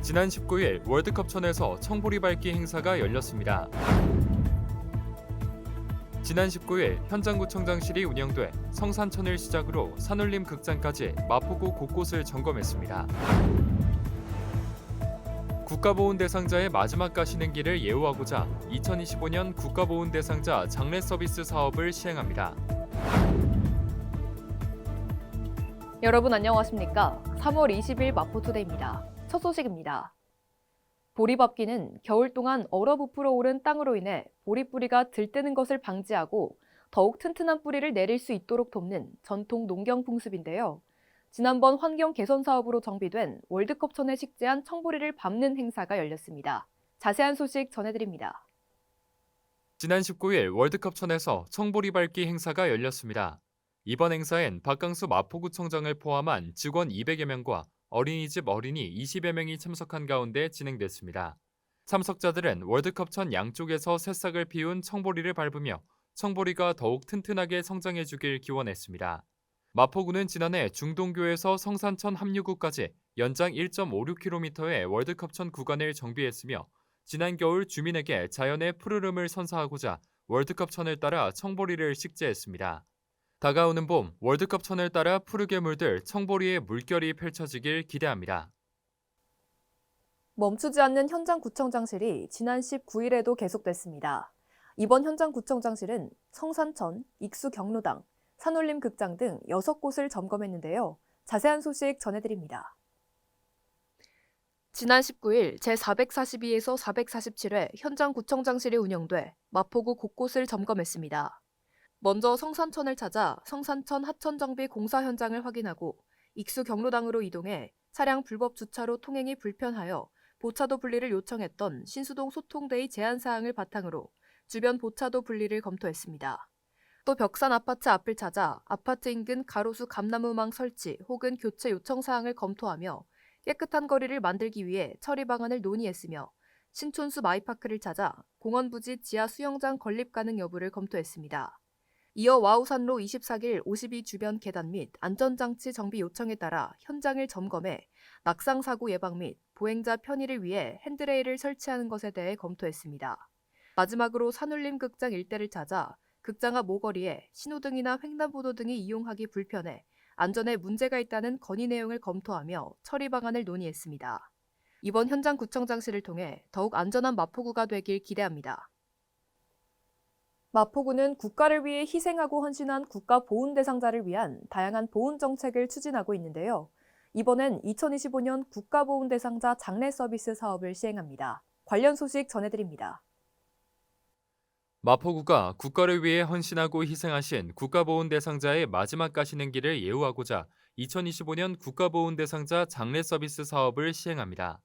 지난 19일 월드컵천에서 청보리 밟기 행사가 열렸습니다. 지난 19일 현장구청장실이 운영돼 성산천을 시작으로 산울림 극장까지 마포구 곳곳을 점검했습니다. 국가보훈 대상자의 마지막 가시는 길을 예우하고자 2025년 국가보훈 대상자 장례 서비스 사업을 시행합니다. 여러분 안녕하십니까? 3월 20일 마포투데이입니다. 첫 소식입니다. 보리밥기는 겨울 동안 얼어부풀어 오른 땅으로 인해 보리뿌리가 들뜨는 것을 방지하고 더욱 튼튼한 뿌리를 내릴 수 있도록 돕는 전통 농경 풍습인데요. 지난번 환경 개선 사업으로 정비된 월드컵천에 식재한 청보리를 밟는 행사가 열렸습니다. 자세한 소식 전해드립니다. 지난 19일 월드컵천에서 청보리 밟기 행사가 열렸습니다. 이번 행사엔 박강수 마포구청장을 포함한 직원 200여 명과 어린이집 어린이 20여 명이 참석한 가운데 진행됐습니다. 참석자들은 월드컵천 양쪽에서 새싹을 피운 청보리를 밟으며 청보리가 더욱 튼튼하게 성장해주길 기원했습니다. 마포구는 지난해 중동교에서 성산천 합류구까지 연장 1.56km의 월드컵천 구간을 정비했으며 지난 겨울 주민에게 자연의 푸르름을 선사하고자 월드컵천을 따라 청보리를 식재했습니다. 다가오는 봄 월드컵천을 따라 푸르게 물들 청보리의 물결이 펼쳐지길 기대합니다. 멈추지 않는 현장구청장실이 지난 19일에도 계속됐습니다. 이번 현장구청장실은 성산천, 익수경로당, 산울림 극장 등 6곳을 점검했는데요. 자세한 소식 전해드립니다. 지난 19일 제442에서 447회 현장구청장실이 운영돼 마포구 곳곳을 점검했습니다. 먼저 성산천을 찾아 성산천 하천정비 공사 현장을 확인하고 익수경로당으로 이동해 차량 불법 주차로 통행이 불편하여 보차도 분리를 요청했던 신수동 소통대의 제안사항을 바탕으로 주변 보차도 분리를 검토했습니다. 또 벽산 아파트 앞을 찾아 아파트 인근 가로수 감나무망 설치 혹은 교체 요청 사항을 검토하며 깨끗한 거리를 만들기 위해 처리 방안을 논의했으며 신촌수 마이파크를 찾아 공원 부지 지하 수영장 건립 가능 여부를 검토했습니다. 이어 와우산로 24길 52 주변 계단 및 안전장치 정비 요청에 따라 현장을 점검해 낙상사고 예방 및 보행자 편의를 위해 핸드레일을 설치하는 것에 대해 검토했습니다. 마지막으로 산울림 극장 일대를 찾아 극장 앞 모거리에 신호등이나 횡단보도 등이 이용하기 불편해 안전에 문제가 있다는 건의 내용을 검토하며 처리 방안을 논의했습니다. 이번 현장구청장실을 통해 더욱 안전한 마포구가 되길 기대합니다. 마포구는 국가를 위해 희생하고 헌신한 국가보훈 대상자를 위한 다양한 보훈 정책을 추진하고 있는데요. 이번엔 2025년 국가보훈 대상자 장례 서비스 사업을 시행합니다. 관련 소식 전해드립니다. 마포구가 국가를 위해 헌신하고 희생하신 국가보훈 대상자의 마지막 가시는 길을 예우하고자 2025년 국가보훈 대상자 장례 서비스 사업을 시행합니다.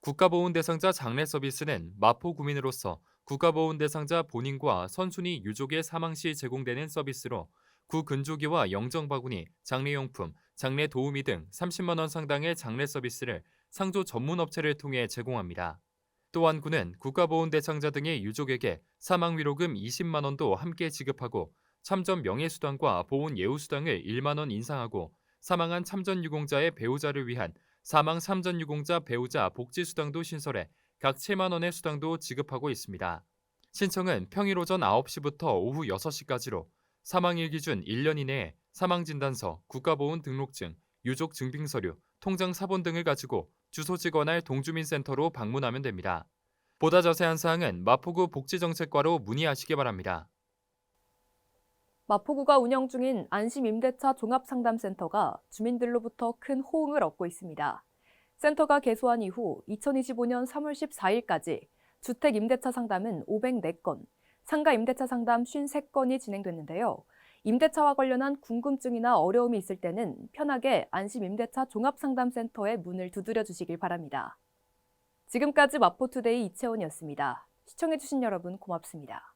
국가보훈 대상자 장례 서비스는 마포구민으로서 국가보훈 대상자 본인과 선순위 유족의 사망 시 제공되는 서비스로 구 근조기와 영정바구니, 장례용품, 장례 도우미 등 30만 원 상당의 장례 서비스를 상조 전문 업체를 통해 제공합니다. 또한 구는 국가보훈 대상자 등의 유족에게 사망위로금 20만 원도 함께 지급하고 참전 명예수당과 보훈 예우수당을 1만 원 인상하고 사망한 참전유공자의 배우자를 위한 사망 참전유공자 배우자 복지수당도 신설해 각 7만 원의 수당도 지급하고 있습니다. 신청은 평일 오전 9시부터 오후 6시까지로 사망일 기준 1년 이내에 사망진단서, 국가보훈 등록증, 유족 증빙서류, 통장 사본 등을 가지고 주소지 관할 동주민센터로 방문하면 됩니다. 보다 자세한 사항은 마포구 복지정책과로 문의하시기 바랍니다. 마포구가 운영 중인 안심임대차 종합상담센터가 주민들로부터 큰 호응을 얻고 있습니다. 센터가 개소한 이후 2025년 3월 14일까지 주택임대차 상담은 504건, 상가임대차 상담 53건이 진행됐는데요. 임대차와 관련한 궁금증이나 어려움이 있을 때는 편하게 안심임대차 종합상담센터에 문을 두드려 주시길 바랍니다. 지금까지 마포투데이 이채원이었습니다. 시청해주신 여러분 고맙습니다.